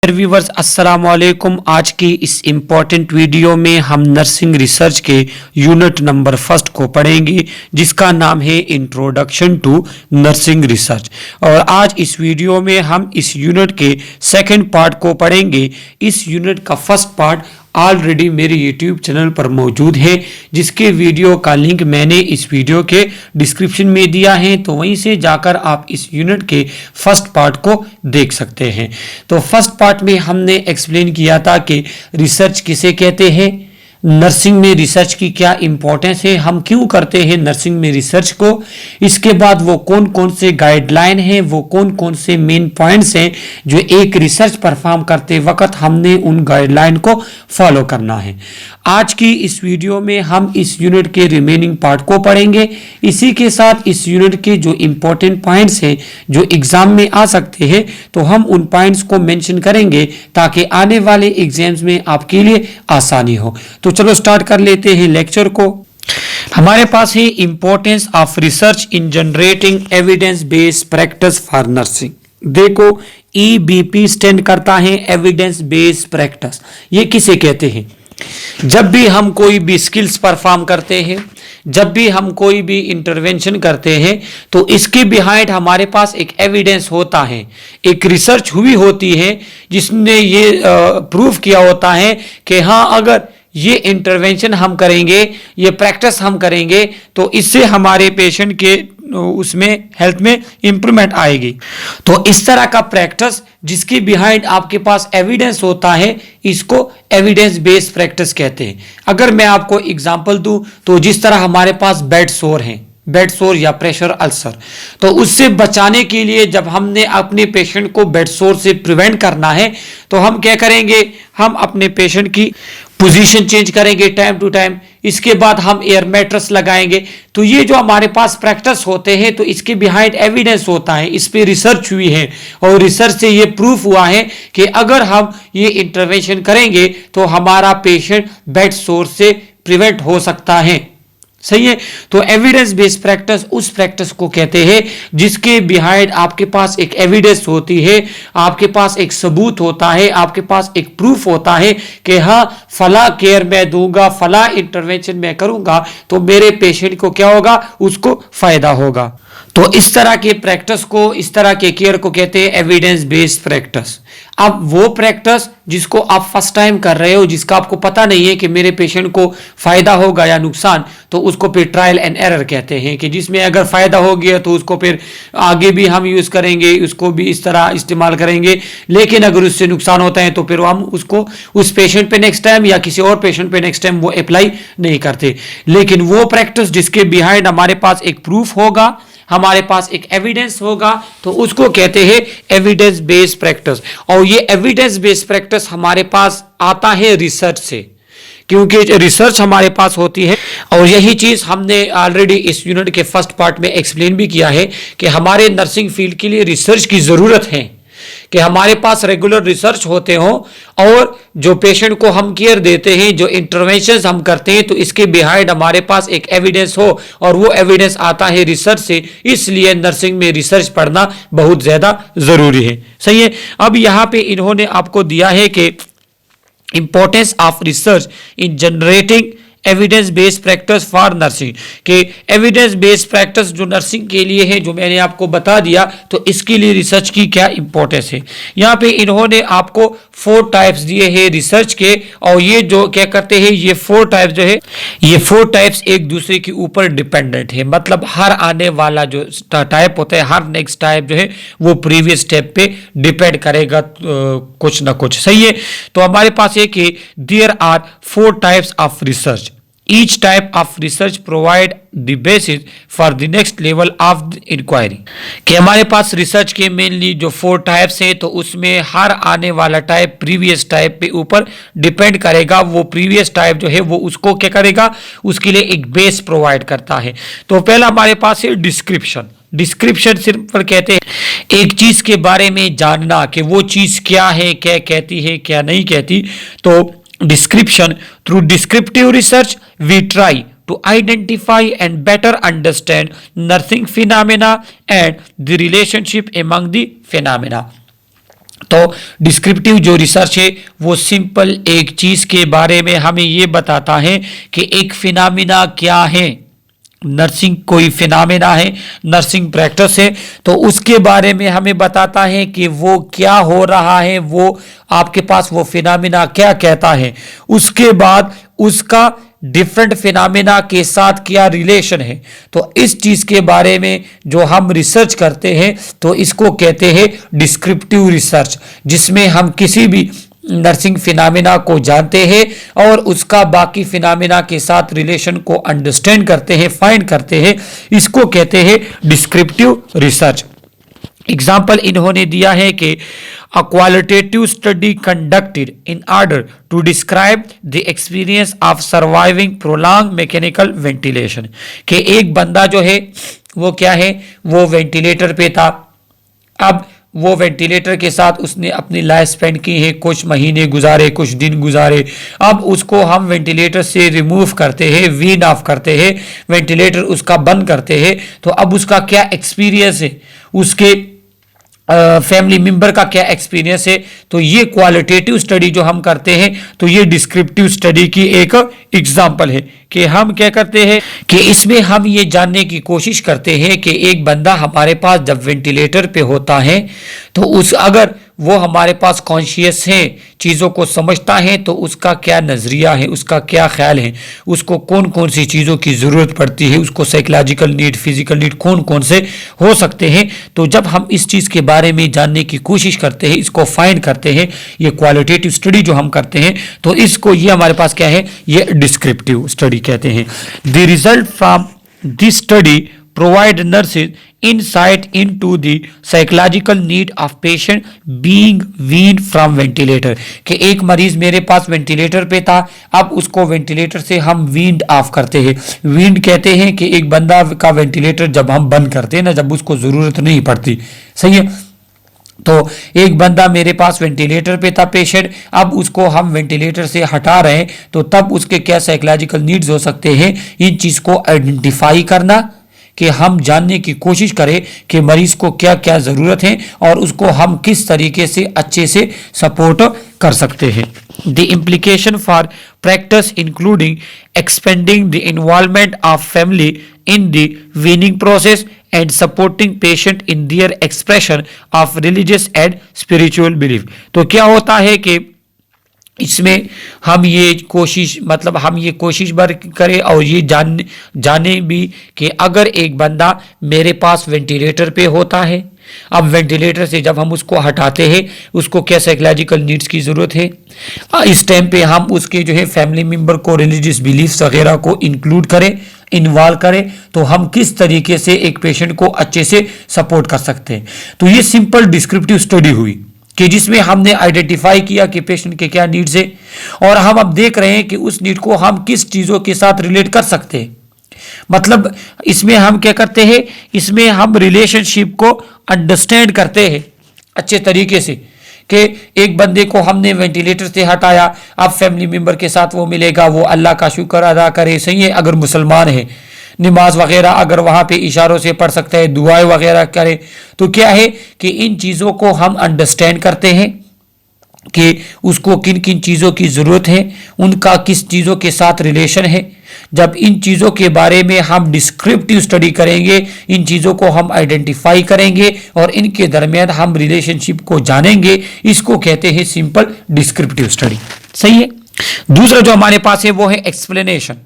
Viewers अस्सलाम वालेकुम। आज की इस इम्पोर्टेंट वीडियो में हम नर्सिंग रिसर्च के यूनिट नंबर फर्स्ट को पढ़ेंगे, जिसका नाम है इंट्रोडक्शन टू नर्सिंग रिसर्च। और आज इस वीडियो में हम इस यूनिट के सेकंड पार्ट को पढ़ेंगे। इस यूनिट का फर्स्ट पार्ट ऑलरेडी मेरे YouTube चैनल पर मौजूद है, जिसके वीडियो का लिंक मैंने इस वीडियो के डिस्क्रिप्शन में दिया है, तो वहीं से जाकर आप इस यूनिट के फर्स्ट पार्ट को देख सकते हैं। तो फर्स्ट पार्ट में हमने एक्सप्लेन किया था कि रिसर्च किसे कहते हैं, नर्सिंग में रिसर्च की क्या इंपॉर्टेंस है, हम क्यों करते हैं नर्सिंग में रिसर्च को। इसके बाद वो कौन कौन से गाइडलाइन हैं, वो कौन कौन से मेन पॉइंट्स हैं जो एक रिसर्च परफॉर्म करते वक्त हमने उन गाइडलाइन को फॉलो करना है। आज की इस वीडियो में हम इस यूनिट के रिमेनिंग पार्ट को पढ़ेंगे। इसी के साथ इस यूनिट के जो इंपॉर्टेंट पॉइंट्स हैं जो एग्जाम में आ सकते हैं, तो हम उन पॉइंट्स को मेंशन करेंगे ताकि आने वाले एग्जाम्स में आपके लिए आसानी हो। तो चलो स्टार्ट कर लेते हैं लेक्चर को। हमारे पास है importance of research in generating evidence based practice for nursing. देखो, EBP स्टैंड करता है एविडेंस बेस्ड प्रैक्टिस। ये किसे कहते हैं? जब भी हम कोई भी स्किल्स परफॉर्म करते हैं, जब भी हम कोई भी इंटरवेंशन करते हैं, तो इसके बिहाइंड हमारे पास एक एविडेंस होता है, एक रिसर्च हुई होती है जिसने ये प्रूफ किया होता है कि हाँ, अगर ये इंटरवेंशन हम करेंगे, ये प्रैक्टिस हम करेंगे, तो इससे हमारे पेशेंट के उसमें हेल्थ में इंप्रूवमेंट आएगी। तो इस तरह का प्रैक्टिस जिसके बिहाइंड आपके पास एविडेंस होता है, इसको एविडेंस बेस्ड प्रैक्टिस कहते हैं। अगर मैं आपको एग्जांपल दूं, तो जिस तरह हमारे पास बेड सोर है, बेड सोर या प्रेशर अल्सर, तो उससे बचाने के लिए जब हमने अपने पेशेंट को बेड सोर से प्रिवेंट करना है, तो हम क्या करेंगे, हम अपने पेशेंट की पोजीशन चेंज करेंगे टाइम टू टाइम। इसके बाद हम एयर मैट्रेस लगाएंगे। तो ये जो हमारे पास प्रैक्टिस होते हैं, तो इसके बिहाइंड एविडेंस होता है, इस पे रिसर्च हुई है और रिसर्च से ये प्रूफ हुआ है कि अगर हम ये इंटरवेंशन करेंगे तो हमारा पेशेंट बेड सोर से प्रिवेंट हो सकता है। सही है। तो एविडेंस बेस्ड प्रैक्टिस उस प्रैक्टिस को कहते हैं जिसके बिहाइंड आपके पास एक एविडेंस होती है, आपके पास एक सबूत होता है, आपके पास एक प्रूफ होता है कि हाँ, फला केयर मैं दूंगा, फला इंटरवेंशन मैं करूंगा, तो मेरे पेशेंट को क्या होगा, उसको फायदा होगा। तो इस तरह के प्रैक्टिस को, इस तरह के केयर को कहते हैं एविडेंस बेस्ड प्रैक्टिस। अब वो प्रैक्टिस जिसको आप फर्स्ट टाइम कर रहे हो, जिसका आपको पता नहीं है कि मेरे पेशेंट को फायदा होगा या नुकसान, तो उसको फिर ट्रायल एंड एरर कहते हैं, कि जिसमें अगर फायदा हो गया तो उसको फिर आगे भी हम यूज करेंगे, उसको भी इस तरह इस्तेमाल करेंगे। लेकिन अगर उससे नुकसान होता है तो फिर हम उसको उस पेशेंट पे नेक्स्ट टाइम या किसी और पेशेंट पे नेक्स्ट टाइम वो अप्लाई नहीं करते। लेकिन वो प्रैक्टिस जिसके बिहाइंड हमारे पास एक प्रूफ होगा, हमारे पास एक एविडेंस होगा, तो उसको कहते हैं एविडेंस बेस्ड प्रैक्टिस। और ये एविडेंस बेस्ड प्रैक्टिस हमारे पास आता है रिसर्च से, क्योंकि रिसर्च हमारे पास होती है। और यही चीज हमने ऑलरेडी इस यूनिट के फर्स्ट पार्ट में एक्सप्लेन भी किया है कि हमारे नर्सिंग फील्ड के लिए रिसर्च की जरूरत है, कि हमारे पास रेगुलर रिसर्च होते हो और जो पेशेंट को हम केयर देते हैं, जो इंटरवेंशंस हम करते हैं, तो इसके बिहाइंड हमारे पास एक एविडेंस हो, और वो एविडेंस आता है रिसर्च से। इसलिए नर्सिंग में रिसर्च पढ़ना बहुत ज्यादा जरूरी है। सही है। अब यहां पे इन्होंने आपको दिया है कि importance of research in generating evidence based practice for nursing, के एविडेंस बेस्ड प्रैक्टिस जो नर्सिंग के लिए है, जो मैंने आपको बता दिया, तो इसके लिए रिसर्च की क्या इंपॉर्टेंस है। यहाँ पे इन्होंने आपको 4 टाइप्स दिए हैं रिसर्च के, और ये जो क्या करते हैं, ये 4 टाइप्स जो है, ये 4 टाइप्स एक दूसरे के ऊपर डिपेंडेंट है। मतलब हर आने वाला जो टाइप होता है, हर नेक्स्ट टाइप जो है वो प्रीवियस स्टेप पे डिपेंड करेगा कुछ ना कुछ। सही है। तो हमारे पास है कि there are 4 types of research. Each type of research provide the basis for the next level of the inquiry। कि हमारे पास रिसर्च के मेनली जो 4 टाइप्स हैं, तो उसमें हर आने वाला टाइप प्रीवियस टाइप पे ऊपर डिपेंड करेगा। वो प्रीवियस टाइप जो है वो उसको क्या करेगा, उसके लिए एक बेस प्रोवाइड करता है। तो पहला हमारे पास है डिस्क्रिप्शन। डिस्क्रिप्शन सिंपल कहते हैं एक चीज के बारे में जानना कि वो चीज क्या है, क्या कहती है, क्या नहीं कहती। तो description, through descriptive research we try to identify and better understand nursing phenomena and the relationship among the phenomena। तो डिस्क्रिप्टिव जो रिसर्च है वो सिंपल एक चीज के बारे में हमें ये बताता है कि एक फिनोमेना क्या है, नर्सिंग कोई फिनोमेना है, नर्सिंग प्रैक्टिस है, तो उसके बारे में हमें बताता है कि वो क्या हो रहा है, वो आपके पास वो फिनोमेना क्या कहता है। उसके बाद उसका डिफरेंट फिनोमेना के साथ क्या रिलेशन है। तो इस चीज के बारे में जो हम रिसर्च करते हैं तो इसको कहते हैं डिस्क्रिप्टिव रिसर्च, जिसमें हम किसी भी नर्सिंग फिनोमेना को जानते हैं और उसका बाकी फिनोमेना के साथ रिलेशन को अंडरस्टैंड करते हैं, फाइंड करते हैं। इसको कहते हैं डिस्क्रिप्टिव रिसर्च। एग्जाम्पल इन्होंने दिया है कि a qualitative study conducted in order to describe the experience of surviving prolong mechanical ventilation, कि एक बंदा जो है वो क्या है, वो वेंटिलेटर पे था। अब वो वेंटिलेटर के साथ उसने अपनी लाइफ स्पेंड की है, कुछ महीने गुजारे, कुछ दिन गुजारे। अब उसको हम वेंटिलेटर से रिमूव करते हैं, वीन ऑफ करते हैं, वेंटिलेटर उसका बंद करते हैं। तो अब उसका क्या एक्सपीरियंस है, उसके फैमिली मेंबर का क्या एक्सपीरियंस है। तो ये क्वालिटेटिव स्टडी जो हम करते हैं तो ये डिस्क्रिप्टिव स्टडी की एक एग्जांपल है कि हम क्या करते हैं कि इसमें हम ये जानने की कोशिश करते हैं कि एक बंदा हमारे पास जब वेंटिलेटर पे होता है तो उस अगर वो हमारे पास कॉन्शियस है, चीज़ों को समझता है, तो उसका क्या नज़रिया है, उसका क्या ख्याल है, उसको कौन कौन सी चीज़ों की ज़रूरत पड़ती है, उसको साइकोलॉजिकल नीड, फिजिकल नीड कौन कौन से हो सकते हैं। तो जब हम इस चीज़ के बारे में जानने की कोशिश करते हैं, इसको फाइंड करते हैं, ये क्वालिटेटिव स्टडी जो हम करते हैं, तो इसको ये हमारे पास क्या है, ये डिस्क्रिप्टिव स्टडी कहते हैं। The result from this study provide nurses insight into the psychological need of patient being weaned from ventilator, कि एक मरीज मेरे पास वेंटिलेटर पे था, अब उसको वेंटिलेटर से हम वीन्ड ऑफ करते हैं। वीन्ड कहते हैं कि एक बंदा का वेंटिलेटर जब हम बंद करते हैं ना, जब उसको ज़रूरत नहीं पड़ती, सही है। तो एक बंदा मेरे पास वेंटिलेटर पे था पेशेंट, अब उसको हम वेंटिलेटर से हटा रहे हैं, तो तब उसके क्या साइकोलॉजिकल नीड्स हो सकते हैं, इन चीज़ को आइडेंटिफाई करना, कि हम जानने की कोशिश करें कि मरीज को क्या क्या ज़रूरत है और उसको हम किस तरीके से अच्छे से सपोर्ट कर सकते हैं। The implication for practice including expanding the involvement of family in the weaning process and supporting patient in their expression of religious and spiritual belief. तो क्या होता है कि इसमें हम ये कोशिश हम ये कोशिश बर करें और ये जाने भी कि अगर एक बंदा मेरे पास वेंटिलेटर पे होता है, अब वेंटिलेटर से जब हम उसको हटाते हैं, उसको क्या साइकोलॉजिकल नीड्स की ज़रूरत है, इस टाइम पे हम उसके जो है फैमिली मेम्बर को रिलीजियस बिलीफ्स वगैरह को इंक्लूड करें, इन्वॉल्व करें, तो हम किस तरीके से एक पेशेंट को अच्छे से सपोर्ट कर सकते हैं। तो ये सिंपल डिस्क्रिप्टिव स्टडी हुई कि जिसमें हमने आइडेंटिफाई किया कि पेशेंट के क्या नीड्स है और हम अब देख रहे हैं कि उस नीड को हम किस चीज़ों के साथ रिलेट कर सकते हैं। मतलब इसमें हम क्या करते हैं, इसमें हम रिलेशनशिप को अंडरस्टैंड करते हैं अच्छे तरीके से कि एक बंदे को हमने वेंटिलेटर से हटाया, अब फैमिली मेम्बर के साथ वो मिलेगा, वो अल्लाह का शुक्र अदा करे, सही है, अगर मुसलमान है, नमाज वगैरह अगर वहाँ पे इशारों से पढ़ सकता है, दुआएं वगैरह करे, तो क्या है कि इन चीज़ों को हम अंडरस्टैंड करते हैं कि उसको किन किन चीज़ों की ज़रूरत है, उनका किस चीज़ों के साथ रिलेशन है। जब इन चीज़ों के बारे में हम डिस्क्रिप्टिव स्टडी करेंगे, इन चीज़ों को हम आइडेंटिफाई करेंगे और इनके दरमियान हम रिलेशनशिप को जानेंगे, इसको कहते हैं सिंपल डिस्क्रिप्टिव स्टडी, सही है। दूसरा जो हमारे पास है वो है एक्सप्लेनेशन।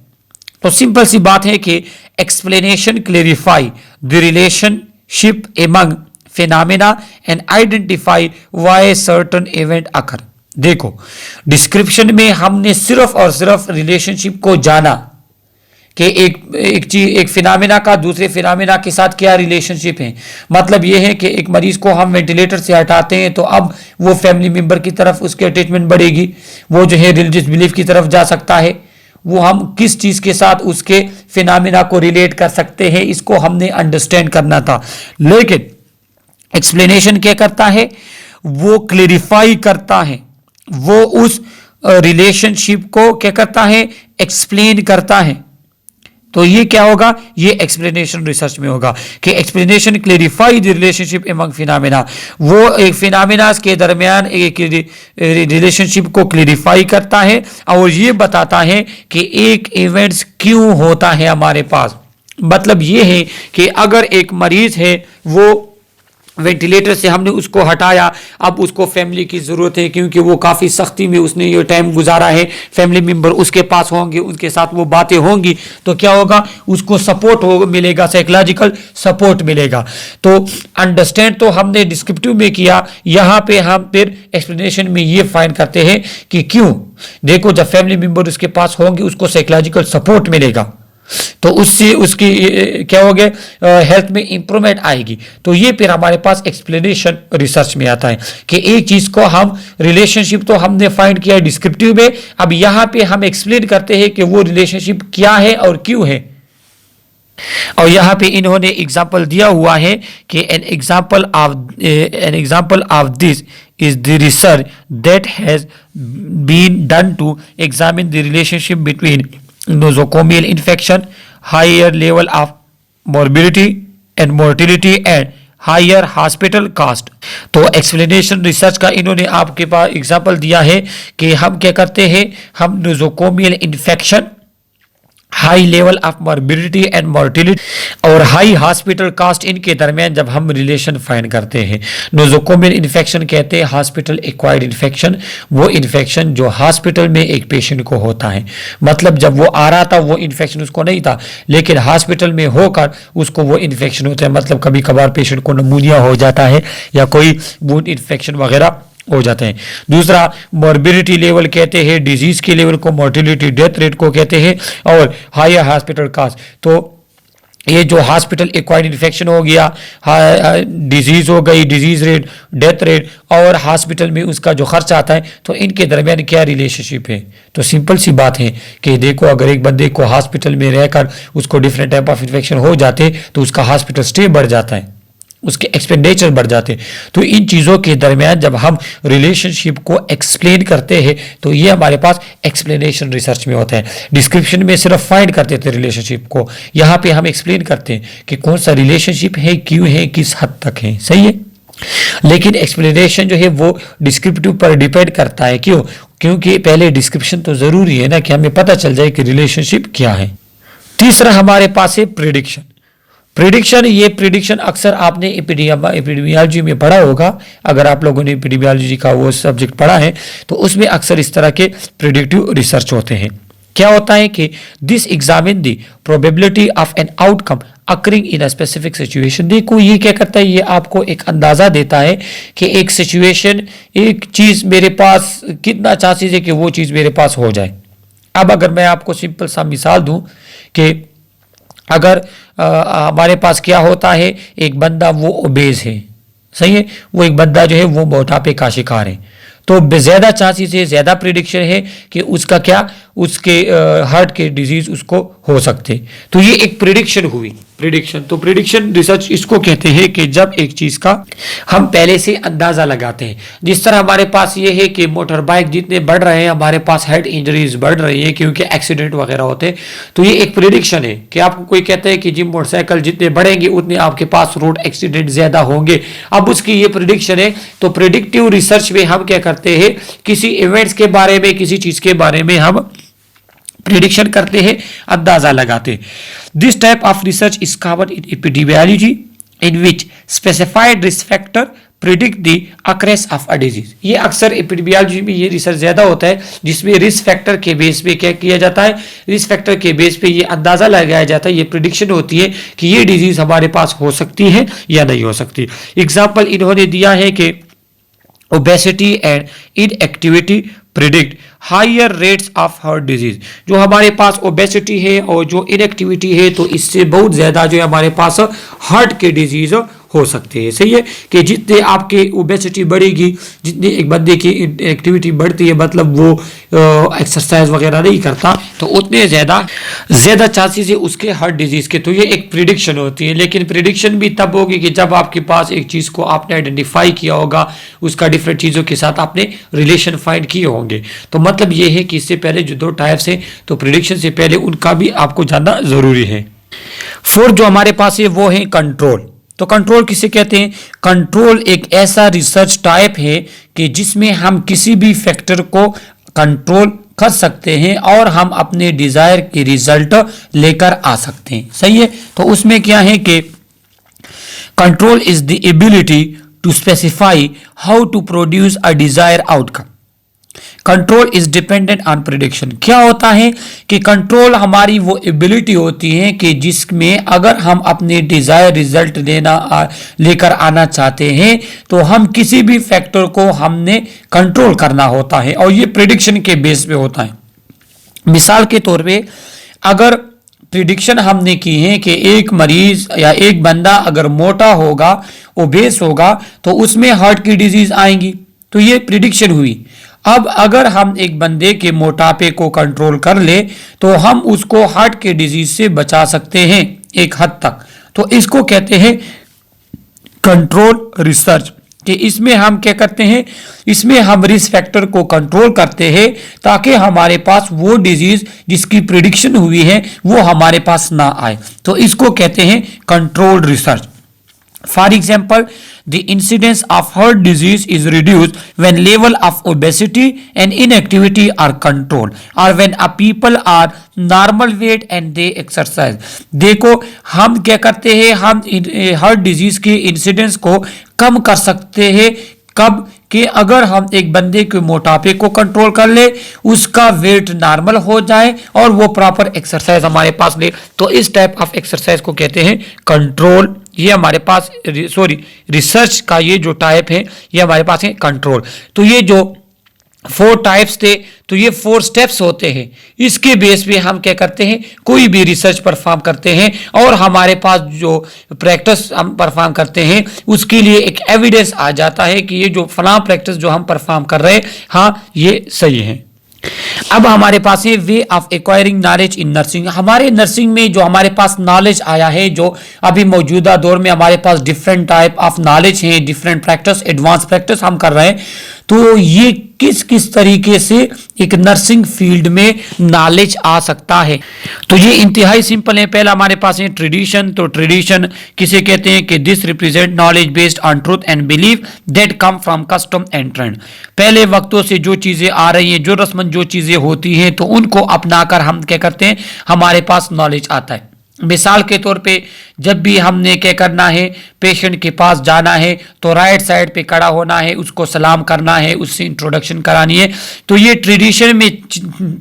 तो सिंपल सी बात है कि explanation clarify the relationship among phenomena and identify why certain event occur. देखो, डिस्क्रिप्शन में हमने सिर्फ और सिर्फ रिलेशनशिप को जाना कि एक फिनोमेना का दूसरे फिनोमेना के साथ क्या रिलेशनशिप है। मतलब यह है कि एक मरीज को हम वेंटिलेटर से हटाते हैं तो अब वो फैमिली मेंबर की तरफ उसकी अटैचमेंट बढ़ेगी, वो जो है रिलीजियस बिलीफ की तरफ जा सकता है, वो हम किस चीज के साथ उसके फिनोमेना को रिलेट कर सकते हैं, इसको हमने अंडरस्टैंड करना था। लेकिन एक्सप्लेनेशन क्या करता है, वो क्लेरिफाई करता है, वो उस रिलेशनशिप को क्या करता है, एक्सप्लेन करता है, तो ये क्या होगा, ये एक्सप्लेनेशन रिसर्च में होगा कि explanation clarify the relationship among phenomena, वो एक फिनोमेना के दरमियान एक रिलेशनशिप को क्लेरिफाई करता है और ये बताता है कि एक इवेंट्स क्यों होता है हमारे पास। मतलब ये है कि अगर एक मरीज है वो वेंटिलेटर से हमने उसको हटाया, अब उसको फैमिली की ज़रूरत है क्योंकि वो काफ़ी सख्ती में उसने ये टाइम गुजारा है, फैमिली मेंबर उसके पास होंगे, उनके साथ वो बातें होंगी, तो क्या होगा, उसको सपोर्ट हो मिलेगा, साइकोलॉजिकल सपोर्ट मिलेगा। तो अंडरस्टैंड तो हमने डिस्क्रिप्टिव में किया, यहाँ पे हम फिर एक्सप्लेनेशन में ये फाइंड करते हैं कि क्यों। देखो जब फैमिली मेंबर उसके पास होंगे उसको साइकोलॉजिकल सपोर्ट मिलेगा तो उससे उसकी क्या हो गया, हेल्थ में इंप्रूवमेंट आएगी। तो ये फिर हमारे पास एक्सप्लेनेशन रिसर्च में आता है कि एक चीज को हम रिलेशनशिप तो हमने फाइंड किया है डिस्क्रिप्टिव में, अब यहां पे हम एक्सप्लेन करते हैं कि वो रिलेशनशिप क्या है और क्यों है। और यहां पे इन्होंने एग्जांपल दिया हुआ है कि an example of this is the research that has been done to examine the relationship between nosocomial infection, higher level of morbidity and mortality and higher hospital cost। तो एक्सप्लेनेशन रिसर्च का इन्होंने आपके पास example दिया है कि हम क्या करते हैं, हम nosocomial infection, high level of morbidity and mortality और हाई हॉस्पिटल कास्ट, इनके दरमियान जब हम रिलेशन फाइंड करते हैं। नोजोकोमियल इन्फेक्शन कहते हैं हॉस्पिटल एक्वायर्ड इन्फेक्शन, वो इन्फेक्शन जो हॉस्पिटल में एक पेशेंट को होता है, मतलब जब वो आ रहा था वो इन्फेक्शन उसको नहीं था, लेकिन हॉस्पिटल में होकर उसको वो इन्फेक्शन होता है। मतलब कभी कभार पेशेंट को निमोनिया हो जाता है या कोई वुंड इन्फेक्शन वगैरह हो जाते हैं। दूसरा मॉर्बिडिटी लेवल कहते हैं डिजीज के लेवल को, मोर्टिलिटी डेथ रेट को कहते हैं, और हायर हॉस्पिटल कास्ट। तो ये जो हॉस्पिटल एक्वायर्ड इन्फेक्शन हो गया, डिजीज हो गई, डिजीज रेट, डेथ रेट और हॉस्पिटल में उसका जो खर्च आता है, तो इनके दरमियान क्या रिलेशनशिप है। तो सिंपल सी बात है कि देखो अगर एक बंदे को हॉस्पिटल में रहकर उसको डिफरेंट टाइप ऑफ इन्फेक्शन हो जाते तो उसका हॉस्पिटल स्टे बढ़ जाता है, उसके एक्सपेंडिचर बढ़ जाते। तो इन चीज़ों के दरमियान जब हम रिलेशनशिप को एक्सप्लेन करते हैं तो ये हमारे पास एक्सप्लेनेशन रिसर्च में होता है। डिस्क्रिप्शन में सिर्फ फाइंड करते थे रिलेशनशिप को, यहाँ पे हम एक्सप्लेन करते हैं कि कौन सा रिलेशनशिप है, क्यों है, किस हद तक है, सही है। लेकिन एक्सप्लेनेशन जो है वो डिस्क्रिप्टिव पर डिपेंड करता है। क्यों? क्योंकि पहले डिस्क्रिप्शन तो ज़रूरी है ना कि हमें पता चल जाए कि रिलेशनशिप क्या है। तीसरा हमारे पास है प्रिडिक्शन। प्रिडिक्शन, ये प्रिडिक्शन अक्सर आपने एपिडेमियोलॉजी में पढ़ा होगा, अगर आप लोगों ने एपिडेमियोलॉजी का वो सब्जेक्ट पढ़ा है तो उसमें अक्सर इस तरह के प्रिडिक्टिव रिसर्च होते हैं। क्या होता है कि this examine the probability of an outcome occurring in a specific situation. देखो ये क्या करता है, ये आपको एक अंदाजा देता है कि एक सिचुएशन, एक चीज मेरे पास कितना चांसेस है कि वो चीज मेरे पास हो जाए। अब अगर मैं आपको सिंपल सा मिसाल दूं कि अगर हमारे पास क्या होता है, एक बंदा वो ओबेज है, सही है, वो एक बंदा जो है वो मोटापे का शिकार है, तो ज़्यादा चांसेस है, ज़्यादा प्रिडिक्शन है कि उसका क्या, उसके हार्ट के डिजीज उसको हो सकते। तो ये एक प्रिडिक्शन हुई, प्रिडिक्शन। तो प्रिडिक्शन रिसर्च इसको कहते हैं कि जब एक चीज का हम पहले से अंदाजा लगाते हैं। जिस तरह हमारे पास ये है कि मोटर बाइक जितने बढ़ रहे हैं हमारे पास हेड इंजरीज बढ़ रही है क्योंकि एक्सीडेंट वगैरह होते हैं। तो ये एक प्रिडिक्शन है कि आपको कोई कहता है कि जी मोटरसाइकिल जितने बढ़ेंगे उतने आपके पास रोड एक्सीडेंट ज्यादा होंगे, अब उसकी ये प्रिडिक्शन है। तो प्रिडिक्टिव रिसर्च में हम क्या करते हैं, किसी इवेंट्स के बारे में, किसी चीज के बारे में हम प्रिडिक्शन करते हैं, अंदाजा लगाते हैं। This type of research is common in epidemiology in which specified risk factor predict the occurrence of a disease. ये अक्सर एपिडेमियोलॉजी में ये रिसर्च ज्यादा होता है जिसमें रिस्क फैक्टर के बेस पे क्या किया जाता है, रिस्क फैक्टर के बेस पे ये अंदाजा लगाया जाता है, ये प्रिडिक्शन होती है कि ये डिजीज हमारे पास हो सकती है या नहीं हो सकती। एग्जाम्पल इन्होंने दिया है कि obesity and inactivity predict higher rates of heart disease. जो हमारे पास ओबेसिटी है और जो इनएक्टिविटी है तो इससे बहुत ज्यादा जो है हमारे पास हार्ट के डिजीज हो सकते हैं। सही है कि जितने आपके ओबेसिटी बढ़ेगी, जितनी एक बंदे की एक्टिविटी बढ़ती है, मतलब वो एक्सरसाइज वगैरह नहीं करता, तो उतने ज़्यादा चांसेस है उसके हार्ट डिजीज़ के। तो ये एक प्रिडिक्शन होती है, लेकिन प्रिडिक्शन भी तब होगी कि जब आपके पास एक चीज़ को आपने आइडेंटिफाई किया होगा, उसका डिफरेंट चीज़ों के साथ आपने रिलेशन फाइंड किए होंगे। तो मतलब ये है कि इससे पहले जो 2 टाइप्स हैं, तो प्रिडिक्शन से पहले उनका भी आपको जानना ज़रूरी है। 4 जो हमारे पास है वो है कंट्रोल। तो कंट्रोल किसे कहते हैं? कंट्रोल एक ऐसा रिसर्च टाइप है कि जिसमें हम किसी भी फैक्टर को कंट्रोल कर सकते हैं और हम अपने डिजायर के रिजल्ट लेकर आ सकते हैं। सही है। तो उसमें क्या है कि control is the ability to specify how to produce a desire outcome. Control is dependent on prediction. क्या होता है कि कंट्रोल हमारी वो एबिलिटी होती है कि जिसमें अगर हम अपने डिजायर रिजल्ट लेकर आना चाहते हैं, तो हम किसी भी फैक्टर को हमने कंट्रोल करना होता है, और ये प्रिडिक्शन के बेस पे होता है। मिसाल के तौर पे अगर प्रिडिक्शन हमने की है कि एक मरीज या एक बंदा अगर मोटा होगा, ओबेस होगा, तो उसमें हार्ट की डिजीज आएंगी, तो ये प्रिडिक्शन हुई। अब अगर हम एक बंदे के मोटापे को कंट्रोल कर ले, तो हम उसको हार्ट के डिजीज से बचा सकते हैं एक हद तक। तो इसको कहते हैं कंट्रोल रिसर्च, कि इसमें हम क्या करते हैं, इसमें हम रिस्क फैक्टर को कंट्रोल करते हैं ताकि हमारे पास वो डिजीज जिसकी प्रिडिक्शन हुई है वो हमारे पास ना आए। तो इसको कहते हैं control research. For example, the incidence of heart disease is reduced when level of obesity and inactivity are controlled, or when a people are normal weight and they exercise. देखो हम क्या करते हैं, हम हार्ट डिजीज के incidence को कम कर सकते हैं। कब? कि अगर हम एक बंदे के मोटापे को कंट्रोल कर ले, उसका वेट नॉर्मल हो जाए और वो प्रॉपर एक्सरसाइज हमारे पास ले, तो इस टाइप ऑफ एक्सरसाइज को कहते हैं कंट्रोल। ये हमारे पास रिसर्च का ये जो टाइप है ये हमारे पास है कंट्रोल। तो ये जो 4 टाइप्स थे, तो ये 4 स्टेप्स होते हैं। इसके बेस पे हम क्या करते हैं, कोई भी रिसर्च परफॉर्म करते हैं, और हमारे पास जो प्रैक्टिस हम परफॉर्म करते हैं उसके लिए एक एविडेंस आ जाता है कि ये जो फलां प्रैक्टिस जो हम परफॉर्म कर रहे हैं, हाँ ये सही है। अब हमारे पास है way of acquiring knowledge in nursing. हमारे नर्सिंग में जो हमारे पास नॉलेज आया है, जो अभी मौजूदा दौर में हमारे पास डिफरेंट टाइप ऑफ नॉलेज है, डिफरेंट प्रैक्टिस, एडवांस प्रैक्टिस हम कर रहे हैं, तो ये किस किस तरीके से एक नर्सिंग फील्ड में नॉलेज आ सकता है। तो ये इंतहाई सिंपल है। पहला हमारे पास है ट्रेडिशन। तो ट्रेडिशन किसे कहते हैं कि this represent knowledge based on truth and belief that come from custom and trend. पहले वक्तों से जो चीजें आ रही हैं, जो रस्मन जो चीजें होती हैं, तो उनको अपनाकर हम क्या करते हैं, हमारे पास नॉलेज आता है। मिसाल के तौर पे जब भी हमने क्या करना है, पेशेंट के पास जाना है, तो राइट साइड पे खड़ा होना है, उसको सलाम करना है, उससे इंट्रोडक्शन करानी है। तो ये ट्रेडिशन में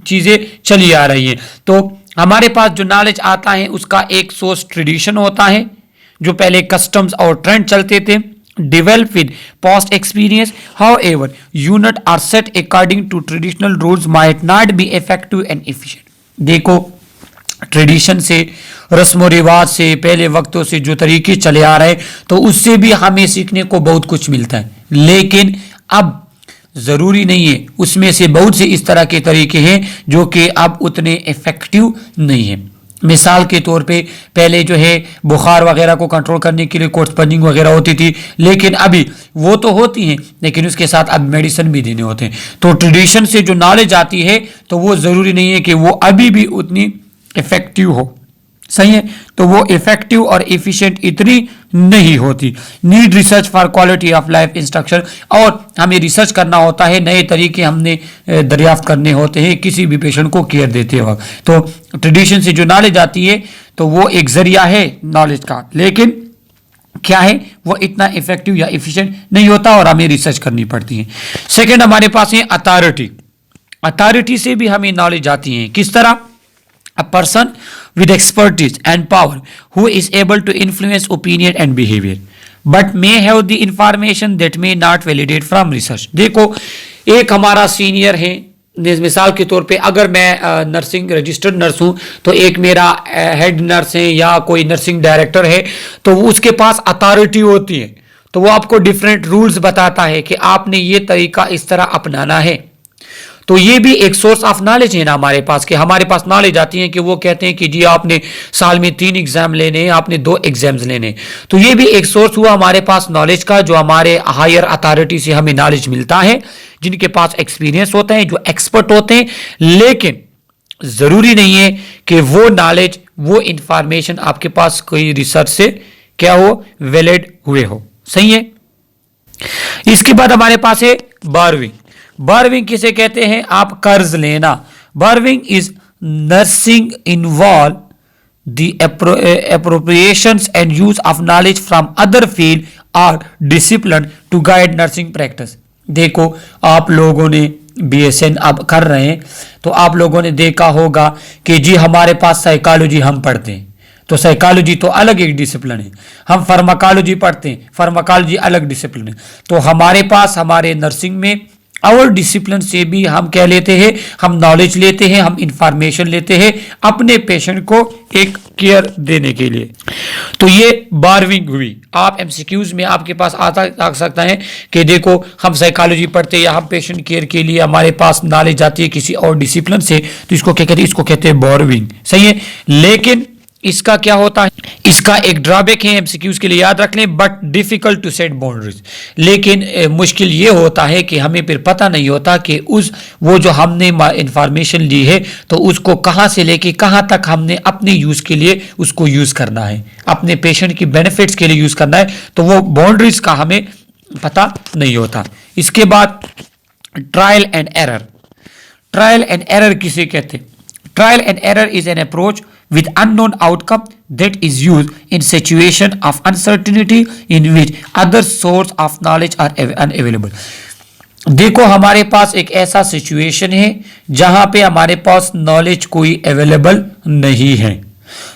चीज़ें चली आ रही हैं। तो हमारे पास जो नॉलेज आता है उसका एक सोर्स ट्रेडिशन होता है, जो पहले कस्टम्स और ट्रेंड चलते थे, develop with past experience. However, unit are set according to traditional rules might not be effective and efficient. देखो ट्रेडिशन से, रस्म रिवाज से, पहले वक्तों से जो तरीके चले आ रहे हैं, तो उससे भी हमें सीखने को बहुत कुछ मिलता है, लेकिन अब जरूरी नहीं है। उसमें से बहुत से इस तरह के तरीके हैं जो कि अब उतने इफेक्टिव नहीं है। मिसाल के तौर पे पहले जो है बुखार वगैरह को कंट्रोल करने के लिए कोर्स पंजिंग वगैरह होती थी, लेकिन अभी वो तो होती हैं, लेकिन उसके साथ अब मेडिसिन भी देने होते हैं। तो ट्रेडिशन से जो नॉलेज आती है, तो वो ज़रूरी नहीं है कि वो अभी भी उतनी इफेक्टिव हो। सही है। तो वो इफेक्टिव और एफिशिएंट इतनी नहीं होती। Need research for quality of life instruction, और हमें रिसर्च करना होता है, नए तरीके हमने दरियाफ्त करने होते हैं किसी भी पेशेंट को केयर देते वक्त। तो ट्रेडिशन से जो नॉलेज आती है, तो वो एक जरिया है नॉलेज का, लेकिन क्या है, वो इतना इफेक्टिव या एफिशिएंट नहीं होता और हमें रिसर्च करनी पड़ती है। सेकेंड हमारे पास है अथॉरिटी। अथॉरिटी से भी हमें नॉलेज आती है। किस तरह? A person with expertise and power who is able to influence opinion and behavior but may have the information that may not validate from research. देखो एक हमारा सीनियर है मिसाल के तौर पे अगर मैं नर्सिंग रजिस्टर्ड नर्स हूं तो एक मेरा हेड नर्स है या कोई नर्सिंग डायरेक्टर है, तो उसके पास अथॉरिटी होती है, तो वो आपको डिफरेंट रूल्स बताता है कि आपने ये तरीका इस तरह अपनाना है। तो ये भी एक सोर्स ऑफ नॉलेज है ना हमारे पास, कि हमारे पास नॉलेज आती है कि वो कहते हैं कि जी आपने साल में 3 एग्जाम लेने हैं, आपने 2 एग्जाम्स लेने हैं। तो ये भी एक सोर्स हुआ हमारे पास नॉलेज का, जो हमारे हायर अथॉरिटी से हमें नॉलेज मिलता है, जिनके पास एक्सपीरियंस होता है, जो एक्सपर्ट होते हैं। लेकिन जरूरी नहीं है कि वो नॉलेज, वो इंफॉर्मेशन आपके पास कोई रिसर्च से क्या हो, वैलिड हुए हो। सही है। इसके बाद हमारे पास है बोरोविंग। बोरोविंग किसे कहते हैं? आप कर्ज लेना। Borrowing is nursing involve the appropriations and use of knowledge from other field or discipline to guide nursing practice। देखो, आप लोगों ने BSN अब कर रहे हैं, तो आप लोगों ने देखा होगा कि जी हमारे पास साइकोलॉजी हम पढ़ते हैं, तो साइकोलॉजी तो अलग एक डिसिप्लिन है। हम फार्माकोलॉजी पढ़ते हैं, फार्माकोलॉजी अलग डिसिप्लिन है। तो हमारे पास हमारे नर्सिंग में और डिसिप्लिन से भी हम क्या लेते हैं, हम नॉलेज लेते हैं, हम इंफॉर्मेशन लेते हैं अपने पेशेंट को एक केयर देने के लिए। तो ये बोरोविंग हुई। आप एमसीक्यूज में आपके पास आ सकता है कि देखो हम साइकोलॉजी पढ़ते हैं या हम पेशेंट केयर के लिए हमारे पास नॉलेज आती है किसी और डिसिप्लिन से, तो इसको क्या कहते हैं? इसको कहते हैं बोरोविंग। सही है। लेकिन इसका क्या होता है? इसका एक ड्रॉबैक है, एमसीक्यूज के लिए याद रख लें, but difficult to set boundaries. लेकिन मुश्किल ये होता है कि हमें फिर पता नहीं होता कि वो जो हमने इंफॉर्मेशन ली है, तो उसको कहां से लेके कहां तक हमने अपने यूज के लिए उसको यूज करना है, अपने पेशेंट की बेनिफिट्स के लिए यूज करना है, तो वो बाउंड्रीज का हमें पता नहीं होता। इसके बाद trial and error. Trial and error किसे कहते हैं? Trial and error is an approach with unknown outcome that is used in situation of uncertainty in which other source of knowledge are unavailable। देखो, हमारे पास एक ऐसा सिचुएशन है जहां पे हमारे पास नॉलेज कोई अवेलेबल नहीं है,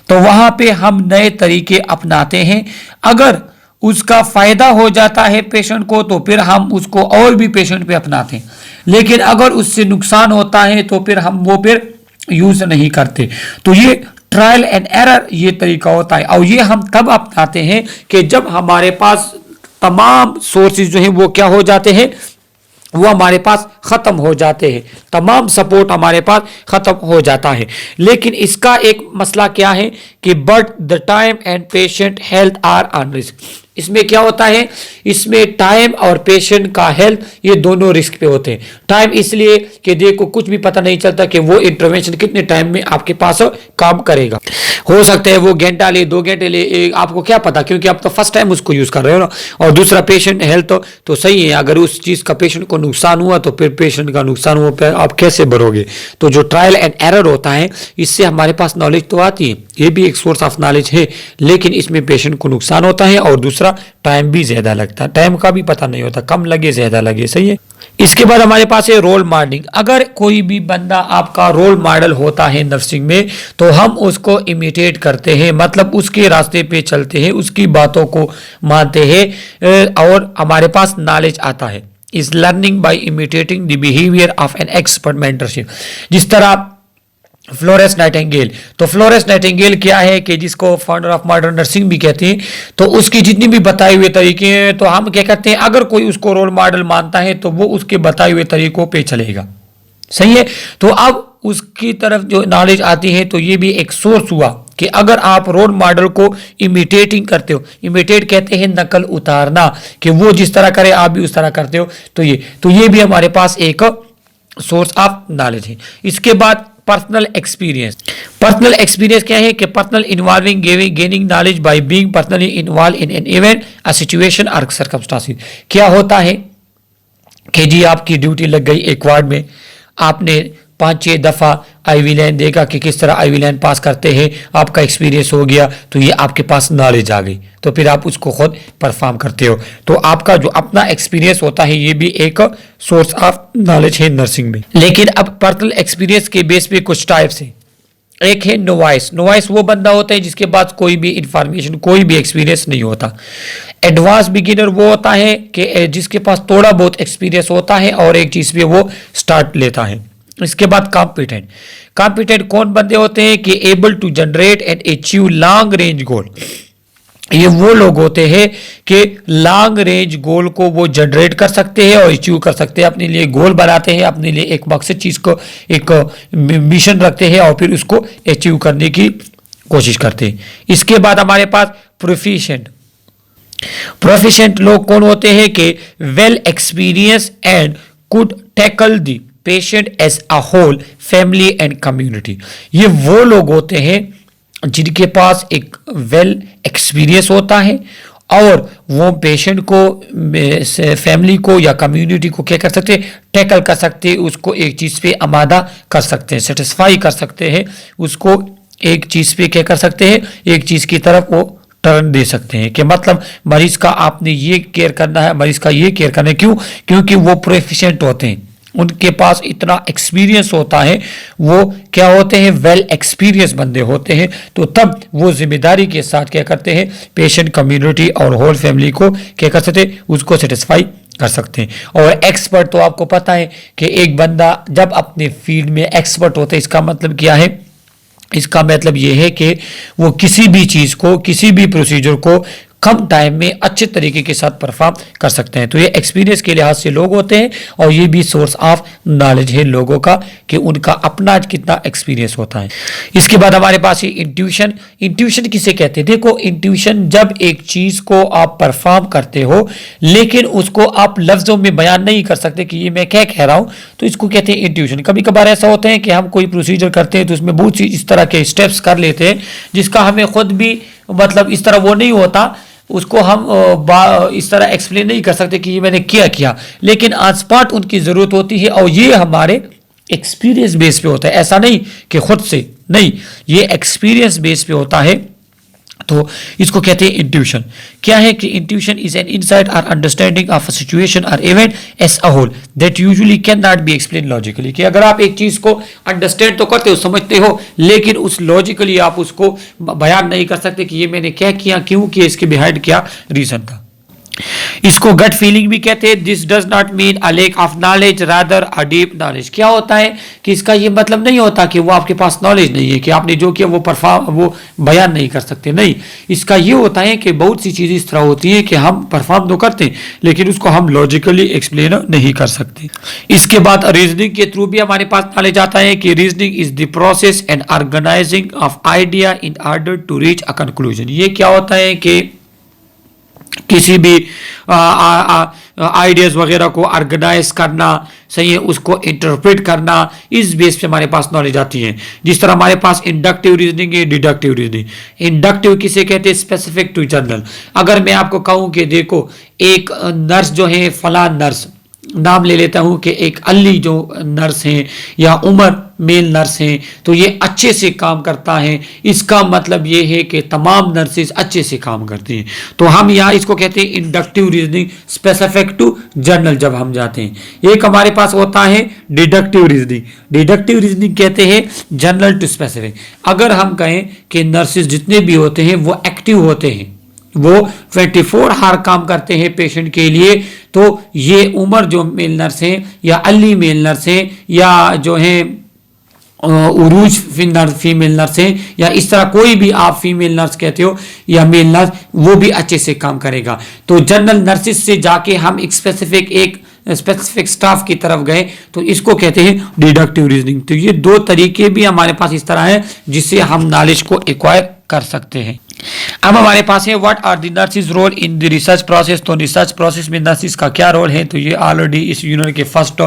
तो वहां पे हम नए तरीके अपनाते हैं। अगर उसका फायदा हो जाता है पेशेंट को, तो फिर हम उसको और भी पेशेंट पे अपनाते हैं। लेकिन अगर उससे नुकसान होता है तो फिर हम वो फिर यूज नहीं करते। तो ये ट्रायल एंड एरर ये तरीका होता है, और ये हम तब अपनाते हैं कि जब हमारे पास तमाम सोर्सेज जो हैं वो क्या हो जाते हैं, वो हमारे पास खत्म हो जाते हैं, तमाम सपोर्ट हमारे पास खत्म हो जाता है। लेकिन इसका एक मसला क्या है कि but the time and patient health are on risk. इसमें क्या होता है, इसमें टाइम और पेशेंट का हेल्थ ये दोनों रिस्क पे होते हैं। टाइम इसलिए कि देखो कुछ भी पता नहीं चलता कि वो इंटरवेंशन कितने टाइम में आपके पास काम करेगा। हो सकता है वो घंटा ले, 2 घंटे ले, आपको क्या पता, क्योंकि आप तो फर्स्ट टाइम उसको यूज कर रहे हो ना। और दूसरा पेशेंट हेल्थ तो सही है, अगर उस चीज का पेशेंट को नुकसान हुआ तो फिर पेशेंट का नुकसान हुआ फिर आप कैसे भरोगे। तो जो ट्रायल एंड एरर होता है, इससे हमारे पास नॉलेज तो आती है, ये भी एक सोर्स ऑफ नॉलेज है, लेकिन इसमें पेशेंट को नुकसान होता है और दूसरा टाइम भी ज्यादा लगता है, टाइम का भी पता नहीं होता, कम लगे ज्यादा लगे। सही है। इसके बाद हमारे पास है रोल मॉडलिंग। अगर कोई भी बंदा आपका रोल मॉडल होता है नर्सिंग में, तो हम उसको इमिटेट करते हैं, मतलब उसके रास्ते पे चलते हैं, उसकी बातों को मानते हैं और हमारे पास नॉलेज आता है। Is learning by imitating the behaviour of an expert mentorship. जिस तरह फ्लोरेंस नाइटिंगेल, तो फ्लोरेंस नाइटिंगेल क्या है कि जिसको फाउंडर ऑफ मॉडर्न नर्सिंग भी कहते हैं, तो उसकी जितनी भी बताए हुए तरीके हैं, तो हम क्या करते हैं, अगर कोई उसको रोल मॉडल मानता है तो वो उसके बताए हुए तरीकों पे चलेगा। सही है। तो अब उसकी तरफ जो नॉलेज आती है, तो ये भी एक सोर्स हुआ कि अगर आप रोल मॉडल को इमिटेटिंग करते हो, इमिटेट कहते हैं नकल उतारना, कि वो जिस तरह करे आप भी उस तरह करते हो, तो ये भी हमारे पास एक सोर्स ऑफ नॉलेज है। इसके बाद पर्सनल एक्सपीरियंस। पर्सनल एक्सपीरियंस क्या है कि personal involving gaining knowledge by being personally involve in an event, a situation और सर्कमस्टांसेस। क्या होता है कि जी आपकी ड्यूटी लग गई एक वार्ड में, आपने 5-6 दफ़ा IV लाइन देखा कि किस तरह IV लाइन पास करते हैं, आपका एक्सपीरियंस हो गया, तो ये आपके पास नॉलेज आ गई, तो फिर आप उसको खुद परफॉर्म करते हो। तो आपका जो अपना एक्सपीरियंस होता है, ये भी एक सोर्स ऑफ नॉलेज है नर्सिंग में। लेकिन अब पर्सनल एक्सपीरियंस के बेस पे कुछ टाइप्स हैं। एक है नोवाइस। नोवाइस वो बंदा होता है जिसके पास कोई भी इंफॉर्मेशन, कोई भी एक्सपीरियंस नहीं होता। एडवांस बिगिनर वो होता है कि जिसके पास थोड़ा बहुत एक्सपीरियंस होता है और एक चीज पे वो स्टार्ट लेता है। इसके बाद कॉम्पिटेंट। कॉम्पिटेंट कौन बंदे होते हैं कि able to generate and achieve long range goal. ये वो लोग होते हैं कि लॉन्ग रेंज गोल को वो जनरेट कर सकते हैं और अचीव कर सकते हैं, अपने लिए गोल बनाते हैं, अपने लिए एक मकसद चीज को एक मिशन रखते हैं और फिर उसको अचीव करने की कोशिश करते हैं। इसके बाद हमारे पास प्रोफिशिएंट। प्रोफिशिएंट लोग कौन होते हैं कि well experience and could tackle the patient as a whole family and community. ये वो लोग होते हैं जिनके पास एक वेल एक्सपीरियंस होता है और वो पेशेंट को, फैमिली को या कम्युनिटी को क्या कर सकते हैं, टैकल कर सकते हैं, उसको एक चीज़ पे आमादा कर सकते हैं, सेटिस्फाई कर सकते हैं, उसको एक चीज़ पे क्या कर सकते हैं, एक चीज़ की तरफ वो टर्न दे सकते हैं कि मतलब मरीज का आपने ये केयर करना है, मरीज का ये केयर करना है। क्यों? क्योंकि वो प्रोफिशिएंट होते हैं, उनके पास इतना एक्सपीरियंस होता है, वो क्या होते हैं, वेल एक्सपीरियंस बंदे होते हैं। तो तब वो जिम्मेदारी के साथ क्या करते हैं, पेशेंट, कम्युनिटी और होल फैमिली को क्या कर सकते हैं, उसको सेटिस्फाई कर सकते हैं। और एक्सपर्ट तो आपको पता है कि एक बंदा जब अपने फील्ड में एक्सपर्ट होता है, इसका मतलब क्या है, इसका मतलब यह है कि वो किसी भी चीज को, किसी भी प्रोसीजर को कम टाइम में अच्छे तरीके के साथ परफॉर्म कर सकते हैं। तो ये एक्सपीरियंस के लिहाज से लोग होते हैं और ये भी सोर्स ऑफ नॉलेज है लोगों का कि उनका अपना कितना एक्सपीरियंस होता है। इसके बाद हमारे पास ये इंट्यूशन। इंट्यूशन किसे कहते हैं? देखो, इंट्यूशन जब एक चीज को आप परफॉर्म करते हो लेकिन उसको आप लफ्जों में बयान नहीं कर सकते कि ये मैं क्या कह रहा हूं, तो इसको कहते हैं इंट्यूशन। कभी कभार ऐसा होता है कि हम कोई प्रोसीजर करते हैं तो उसमें बहुत सी इस तरह के स्टेप्स कर लेते हैं जिसका हमें खुद भी मतलब इस तरह वो नहीं होता, उसको हम इस तरह एक्सप्लेन नहीं कर सकते कि ये मैंने किया, लेकिन ऑन स्पॉट उनकी जरूरत होती है और ये हमारे एक्सपीरियंस बेस पे होता है। ऐसा नहीं कि खुद से नहीं, ये एक्सपीरियंस बेस पे होता है। तो इसको कहते हैं इंट्यूशन। क्या है कि इंट्यूशन इज एन इनसाइट और अंडरस्टैंडिंग ऑफ अ सिचुएशन और event as a whole that usually can not be explain logically. कि अगर आप एक चीज को अंडरस्टैंड तो करते हो, समझते हो, लेकिन उस लॉजिकली आप उसको बयान नहीं कर सकते कि ये मैंने क्या किया, क्यों किया, इसके बिहाइंड क्या रीजन था। इसको गट फीलिंग भी कहते हैं। This does not mean a lack of knowledge rather a deep knowledge. क्या होता है कि इसका ये मतलब नहीं होता कि वो आपके पास नॉलेज नहीं है, कि आपने जो किया वो बयान नहीं कर सकते, नहीं। इसका ये होता है कि बहुत सी चीजें इस तरह होती हैं कि हम परफॉर्म तो करते हैं लेकिन उसको हम लॉजिकली एक्सप्लेन नहीं कर सकते। इसके बाद रीजनिंग के थ्रू भी हमारे पास नॉलेज आता है कि reasoning is the process and organizing of idea in order to reach a conclusion. ये क्या होता है कि किसी भी आइडियाज वगैरह को ऑर्गेनाइज करना, सही है, उसको इंटरप्रेट करना, इस बेस पे हमारे पास नॉलेज आती है। जिस तरह हमारे पास इंडक्टिव रीजनिंग है, डिडक्टिव रीजनिंग। इंडक्टिव किसे कहते हैं? Specific to general. अगर मैं आपको कहूं कि देखो एक नर्स जो है, फला नर्स, नाम ले लेता हूं कि एक अली जो नर्स हैं या उमर मेल नर्स हैं, तो ये अच्छे से काम करता है, इसका मतलब ये है कि तमाम नर्सेज अच्छे से काम करती हैं। तो हम यहाँ इसको कहते हैं inductive reasoning, specific to general जब हम जाते हैं। एक हमारे पास होता है डिडक्टिव रीजनिंग। डिडक्टिव रीजनिंग कहते हैं जनरल टू स्पेसिफिक। अगर हम कहें कि नर्सेज जितने भी होते हैं वो एक्टिव होते हैं, वो 24 आवर काम करते हैं पेशेंट के लिए, तो ये उमर जो मेल नर्स हैं या अली मेल नर्स हैं या जो है उरूज फीमेल नर्स हैं या इस तरह कोई भी आप फीमेल नर्स कहते हो या मेल नर्स, वो भी अच्छे से काम करेगा। तो जनरल नर्सिस से जाके हम एक स्पेसिफिक स्टाफ की तरफ गए तो इसको कहते हैं डिडक्टिव रीजनिंग। तो ये दो तरीके भी हमारे पास इस तरह है जिससे हम नॉलेज को एक्वायर कर सकते हैं। अब हमारे पास है what are the nurses role in the research process. तो रिसर्च प्रोसेस में नर्सिस का क्या रोल है, तो ये ऑलरेडी इस यूनिट के फर्स्ट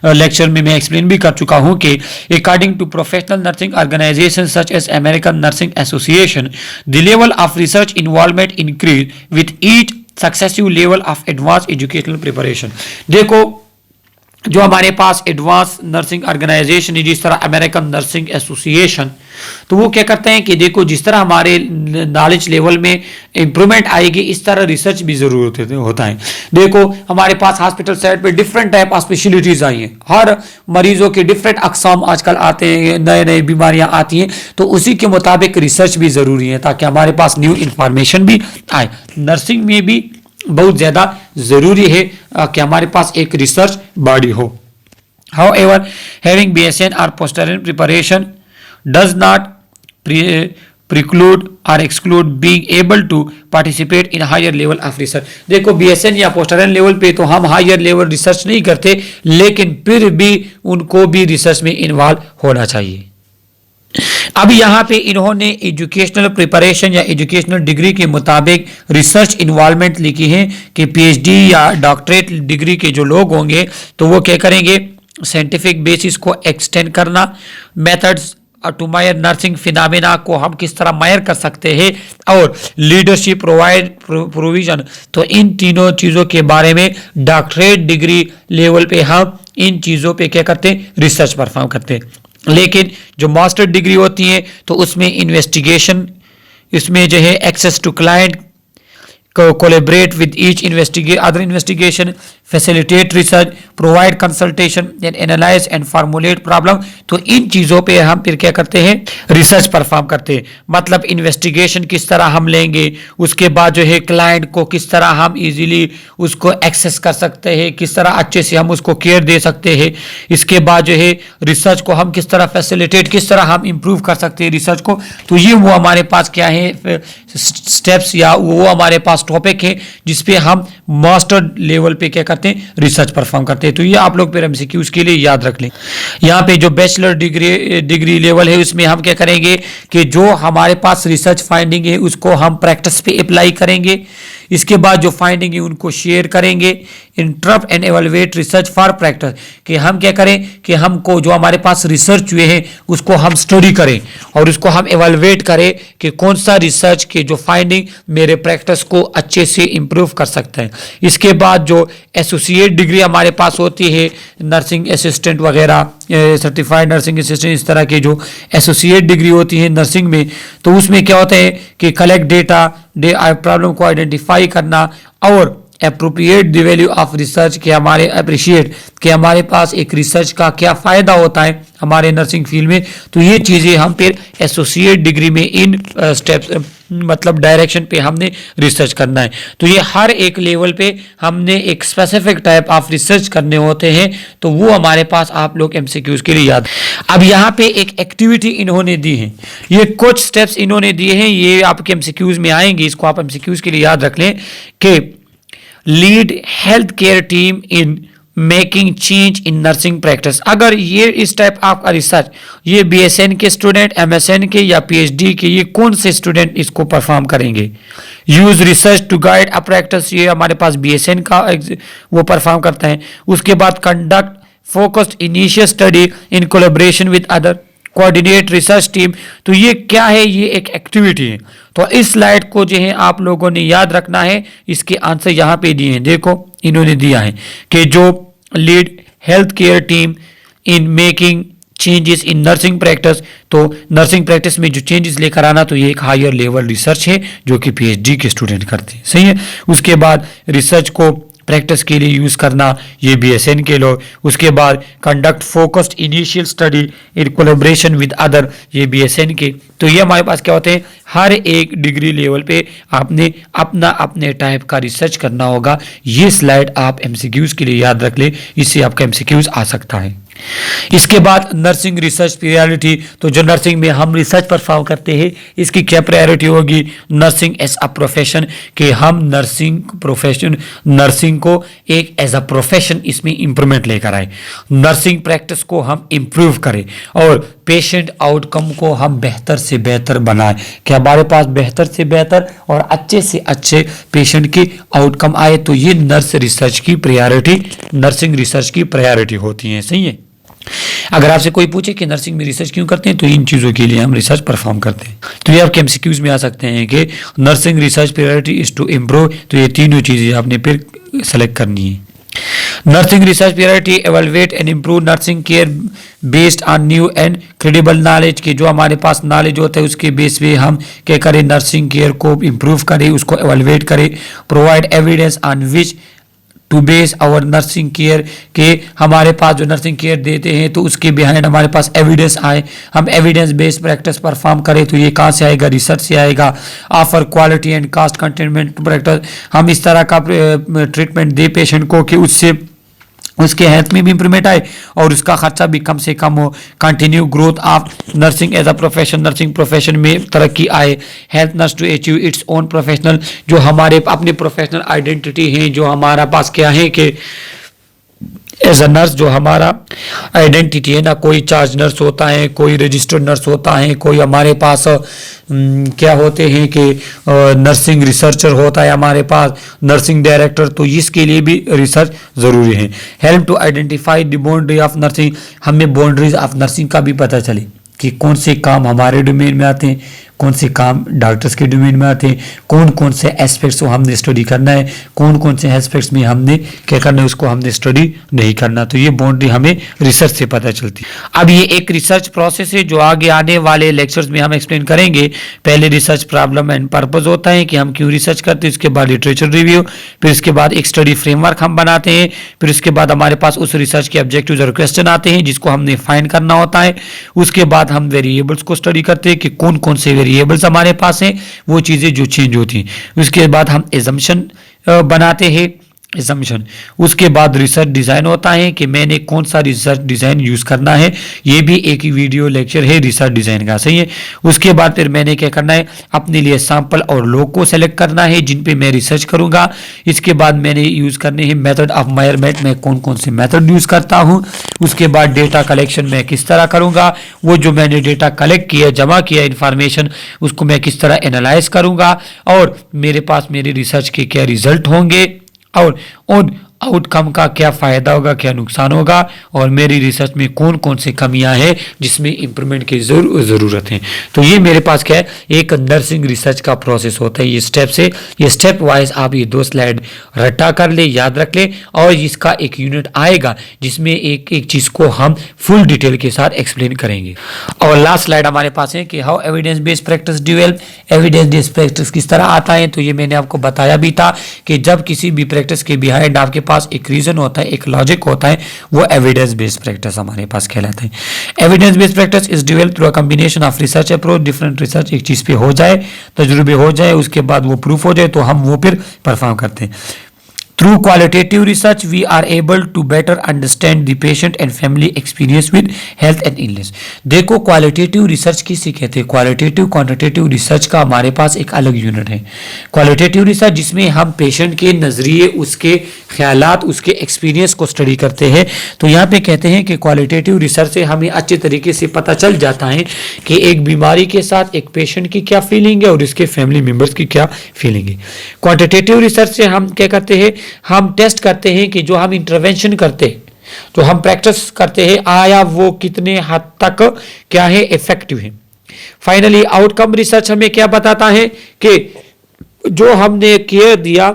लेक्चर में मैं एक्सप्लेन भी कर चुका हूं कि according to professional nursing organization such as American nursing association the level of research involvement increase with each successive level of advance educational preparation. देखो, जो हमारे पास एडवांस नर्सिंग ऑर्गेनाइजेशन है, जिस तरह अमेरिकन नर्सिंग एसोसिएशन, तो वो क्या करते हैं कि देखो जिस तरह हमारे नॉलेज लेवल में इंप्रूवमेंट आएगी इस तरह रिसर्च भी जरूरत होता है। देखो हमारे पास हॉस्पिटल साइड पे डिफरेंट टाइप ऑफ स्पेशलिटीज आई हैं, हर मरीजों के डिफरेंट अकसाम आजकल आते हैं, नए नए बीमारियां आती हैं, तो उसी के मुताबिक रिसर्च भी जरूरी है ताकि हमारे पास न्यू इंफॉर्मेशन भी आए। नर्सिंग में भी बहुत ज्यादा जरूरी है कि हमारे पास एक रिसर्च बॉडी हो। However, having BSN or post-run preparation does not preclude or exclude being able to participate in higher level of research। देखो BSN या पोस्टरन लेवल पे तो हम हायर लेवल रिसर्च नहीं करते, लेकिन फिर भी उनको भी रिसर्च में इन्वॉल्व होना चाहिए। अब यहाँ पे इन्होंने एजुकेशनल प्रिपरेशन या एजुकेशनल डिग्री के मुताबिक रिसर्च इन्वॉल्वमेंट लिखी है कि पीएचडी या डॉक्टरेट डिग्री के जो लोग होंगे तो वो क्या करेंगे, साइंटिफिक बेसिस को एक्सटेंड करना, methods to Mayar nursing phenomena को हम किस तरह मायर कर सकते हैं, और लीडरशिप प्रोविजन। तो इन तीनों चीज़ों के बारे में डॉक्टरेट डिग्री लेवल पे हम इन चीज़ों पे क्या करते हैं, रिसर्च परफॉर्म करते हैं। लेकिन जो मास्टर डिग्री होती है तो उसमें इन्वेस्टिगेशन, इसमें जो है access to client, collaborate with each other investigation, facilitate research, provide consultation and analyse and formulate problem. तो इन चीज़ों पे हम फिर क्या करते हैं, रिसर्च परफॉर्म करते हैं। मतलब इन्वेस्टिगेशन किस तरह हम लेंगे, उसके बाद जो है क्लाइंट को किस तरह हम इजीली उसको एक्सेस कर सकते हैं, किस तरह अच्छे से हम उसको केयर दे सकते हैं। इसके बाद जो है रिसर्च को हम किस तरह फैसिलिटेट, किस तरह हम इम्प्रूव कर सकते हैं रिसर्च को। तो ये वो हमारे पास क्या है स्टेप्स, या वो हमारे पास टॉपिक है जिसपे हम मास्टर लेवल पे क्या करते हैं, रिसर्च परफॉर्म करते हैं। तो ये आप लोग फिर एमसीक्यूज के लिए याद रख लें। यहाँ पे जो बैचलर डिग्री लेवल है उसमें हम क्या करेंगे कि जो हमारे पास रिसर्च फाइंडिंग है उसको हम प्रैक्टिस पे अप्लाई करेंगे। इसके बाद जो फाइंडिंग है उनको शेयर करेंगे। Interrupt and evaluate research for practice, कि हम क्या करें कि हमको जो हमारे पास रिसर्च हुए हैं उसको हम स्टडी करें और उसको हम एवेलुएट करें कि कौन सा रिसर्च के जो फाइंडिंग मेरे प्रैक्टिस को अच्छे से इंप्रूव कर सकते हैं। इसके बाद जो एसोसिएट डिग्री हमारे पास होती है, नर्सिंग असिस्टेंट वगैरह, सर्टिफाइड नर्सिंग असिस्टेंट, इस तरह की जो एसोसिएट डिग्री होती है नर्सिंग में, तो उसमें क्या होता है कि कलेक्ट डेटा, प्रॉब्लम को आइडेंटिफाई करना और appropriate the value of research, के हमारे अप्रिशिएट कि हमारे पास एक रिसर्च का क्या फ़ायदा होता है हमारे नर्सिंग फील्ड में। तो ये चीज़ें हम फिर एसोसिएट डिग्री में इन स्टेप्स मतलब डायरेक्शन पे हमने रिसर्च करना है। तो ये हर एक लेवल पे हमने एक स्पेसिफिक टाइप ऑफ रिसर्च करने होते हैं, तो वो हमारे पास आप लोग एमसीक्यूज के लिए याद। अब यहाँ पे एक एक्टिविटी इन्होंने दी है, ये कुछ स्टेप्स इन्होंने दिए हैं, ये आपके एमसीक्यूज में आएंगे, इसको आप एमसीक्यूज के लिए याद रख लें कि lead health care team in making change in nursing practice. अगर ये इस टाइप ऑफ रिसर्च ये बीएसएन के स्टूडेंट, एमएसएन के या पीएचडी के, ये कौन से स्टूडेंट इसको परफॉर्म करेंगे। Use research to guide a practice, ये हमारे पास बीएसएन का वो परफॉर्म करता है। उसके बाद conduct focused initial study in collaboration with other, coordinate research team. तो ये क्या है, ये एक एक्टिविटी है। तो इस स्लाइड को जो है आप लोगों ने याद रखना है, इसके आंसर यहाँ पे दिए हैं। देखो इन्होंने दिया है कि जो lead health care team in making changes in nursing practice, तो नर्सिंग प्रैक्टिस में जो चेंजेस लेकर आना, तो ये एक हायर लेवल रिसर्च है जो कि पीएचडी के स्टूडेंट करते हैं, सही है। उसके बाद रिसर्च को प्रैक्टिस के लिए यूज करना, ये बीएसएन के लोग। उसके बाद conduct focused initial study in collaboration with other, ये बीएसएन के। तो ये हमारे पास क्या होते हैं, हर एक डिग्री लेवल पे आपने अपना अपने टाइप का रिसर्च करना होगा। ये स्लाइड आप एमसीक्यूज के लिए याद रख ले, इससे आपका एमसीक्यूज आ सकता है। इसके बाद नर्सिंग रिसर्च प्रायोरिटी, तो जो नर्सिंग में हम रिसर्च परफॉर्म करते हैं इसकी क्या प्रायोरिटी होगी, नर्सिंग एज अ प्रोफेशन, कि हम नर्सिंग को एक एज अ प्रोफेशन इसमें इंप्रूवमेंट लेकर आए, नर्सिंग प्रैक्टिस को हम इंप्रूव करें और पेशेंट आउटकम को हम बेहतर से बेहतर बनाएं, कि हमारे पास बेहतर से बेहतर और अच्छे से अच्छे पेशेंट के आउटकम आए। तो ये नर्स रिसर्च की प्रायोरिटी, नर्सिंग रिसर्च की प्रायोरिटी होती है, सही है। अगर आपसे कोई पूछे कि नर्सिंग में रिसर्च क्यों करते हैं, तो इन चीज़ों के लिए हम रिसर्च परफॉर्म करते हैं। तो ये आपके एमसीक्यूज में आ सकते हैं कि nursing research priority is to improve, तो ये तीनों चीज़ें आपने फिर सेलेक्ट करनी है। Nursing research priority evaluate and improve nursing care based on new and credible knowledge, के जो हमारे पास नॉलेज होता है उसके बेस पे हम क्या करें, नर्सिंग केयर को इम्प्रूव करें, उसको एवेलुएट करें। Provide evidence on which to base our nursing care, के हमारे पास जो नर्सिंग केयर देते हैं तो उसके बिहाइंड हमारे पास एविडेंस आए, हम एविडेंस बेस्ड प्रैक्टिस परफॉर्म करें। तो ये कहाँ से आएगा, रिसर्च से आएगा। Offer quality and cost containment practice, हम इस तरह का ट्रीटमेंट दे पेशेंट को कि उससे उसके हेल्थ में भी इंप्रूवमेंट आए और उसका खर्चा भी कम से कम हो, continue growth of nursing as a profession, nursing profession में तरक्की आए, health nurse to achieve its own professional, जो हमारे अपने प्रोफेशनल आइडेंटिटी है, जो हमारा पास क्या है कि एज अ नर्स जो हमारा आइडेंटिटी है ना, कोई चार्ज नर्स होता है, कोई रजिस्टर्ड नर्स होता है, कोई हमारे पास क्या होते हैं कि नर्सिंग रिसर्चर होता है, हमारे पास नर्सिंग डायरेक्टर, तो इसके लिए भी रिसर्च ज़रूरी है। Help to identify the boundary of nursing, हमें बाउंड्रीज ऑफ नर्सिंग का भी पता चले कि कौन से काम हमारे डोमेन में आते हैं, कौन से काम डॉक्टर्स के डोमेन में आते हैं, कौन कौन से एस्पेक्ट्स को हमने स्टडी करना है, कौन कौन से एस्पेक्ट्स में हमने क्या करना है, उसको हमने स्टडी नहीं करना। तो ये बाउंड्री हमें रिसर्च से पता चलती है। अब ये एक रिसर्च प्रोसेस है जो आगे आने वाले लेक्चर्स में हम एक्सप्लेन करेंगे। पहले रिसर्च प्रॉब्लम एंड पर्पज होता है कि हम क्यों रिसर्च करते हैं, उसके बाद लिटरेचर रिव्यू, फिर इसके बाद एक स्टडी फ्रेमवर्क हम बनाते हैं, फिर उसके बाद हमारे पास उस रिसर्च के ऑब्जेक्टिव्स और क्वेश्चन आते हैं जिसको हमने फाइंड करना होता है। उसके बाद हम वेरिएबल्स को स्टडी करते हैं कि कौन कौन से वेरिएबल्स हमारे पास हैं, वो चीज़ें जो चेंज होती हैं। उसके बाद हम एजम्पशन बनाते हैं, एजम्पशन। उसके बाद रिसर्च डिज़ाइन होता है कि मैंने कौन सा रिसर्च डिज़ाइन यूज़ करना है, ये भी एक ही वीडियो लेक्चर है रिसर्च डिज़ाइन का, सही है। उसके बाद फिर मैंने क्या करना है, अपने लिए सैंपल और लोग को सेलेक्ट करना है जिन पे मैं रिसर्च करूँगा। इसके बाद मैंने यूज़ करने हैं मेथड ऑफ मेजरमेंट, मैं कौन कौन से मेथड यूज़ करता हूँ। उसके बाद डेटा कलेक्शन मैं किस तरह करूँगा, वो जो मैंने डेटा कलेक्ट किया, जमा किया इन्फॉर्मेशन, उसको मैं किस तरह एनालाइज करूँगा, और मेरे पास मेरी रिसर्च के क्या रिजल्ट होंगे, और उन आउटकम का क्या फ़ायदा होगा, क्या नुकसान होगा, और मेरी रिसर्च में कौन कौन सी कमियां हैं जिसमें इंप्रूवमेंट की ज़रूरत है। तो ये मेरे पास क्या है, एक नर्सिंग रिसर्च का प्रोसेस होता है। ये स्टेप से, ये स्टेप वाइज आप ये 2 स्लाइड रटा कर ले, याद रख ले, और इसका एक यूनिट आएगा जिसमें एक एक चीज़ को हम फुल डिटेल के साथ एक्सप्लेन करेंगे। और लास्ट स्लाइड हमारे पास है कि how evidence based practice develop, evidence based practice किस तरह आता है। तो ये मैंने आपको बताया भी था कि जब किसी भी प्रैक्टिस के बिहाइंड आपके पास एक रीजन होता है, एक लॉजिक होता है, वो एविडेंस बेस्ड प्रैक्टिस हमारे पास कहलाता है। Evidence based practice is developed through a combination of research approach, different research एक चीज पे हो जाए, तजुर्बे हो जाए, उसके बाद वो प्रूफ हो जाए, तो हम वो फिर परफॉर्म करते हैं। Through qualitative research, we are able to better understand the patient and family experience with health and illness. देखो क्वालिटेटिव रिसर्च किसे कहते हैं, क्वालिटेटिव क्वांटिटेटिव रिसर्च का हमारे पास एक अलग यूनिट है। क्वालिटेटिव रिसर्च जिसमें हम पेशेंट के नज़रिए, उसके ख्यालात, उसके एक्सपीरियंस को स्टडी करते हैं। तो यहाँ पे कहते हैं कि क्वालिटेटिव रिसर्च से हमें अच्छे तरीके से पता चल जाता है कि एक बीमारी के साथ एक पेशेंट की क्या फीलिंग है और इसके फैमिली मेम्बर्स की क्या फीलिंग है। क्वांटिटेटिव रिसर्च से हम क्या करते हैं, हम टेस्ट करते हैं कि जो हम इंटरवेंशन करते हैं, जो हम प्रैक्टिस करते हैं, आया वो कितने हद तक क्या है, इफेक्टिव है। फाइनली आउटकम रिसर्च हमें क्या बताता है कि जो हमने केयर दिया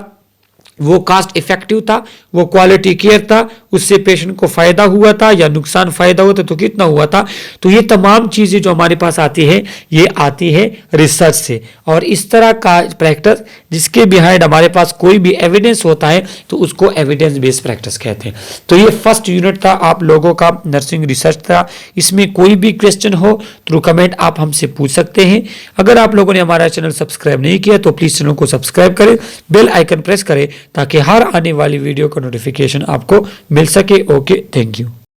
वो कास्ट इफेक्टिव था, वो क्वालिटी केयर था, उससे पेशेंट को फायदा हुआ था या नुकसान फायदा हुआ था तो कितना हुआ था। तो ये तमाम चीजें जो हमारे पास आती है, ये आती है रिसर्च से। और इस तरह का प्रैक्टिस जिसके बिहाइंड हमारे पास कोई भी एविडेंस होता है तो उसको एविडेंस बेस्ड प्रैक्टिस कहते हैं। तो ये फर्स्ट यूनिट था आप लोगों का, नर्सिंग रिसर्च था। इसमें कोई भी क्वेश्चन हो थ्रू कमेंट आप हमसे पूछ सकते हैं। अगर आप लोगों ने हमारा चैनल सब्सक्राइब नहीं किया तो प्लीज चैनल को सब्सक्राइब करें, बेल आइकन प्रेस करें ताकि हर आने वाली वीडियो का नोटिफिकेशन आपको मिल सके। Okay, thank you.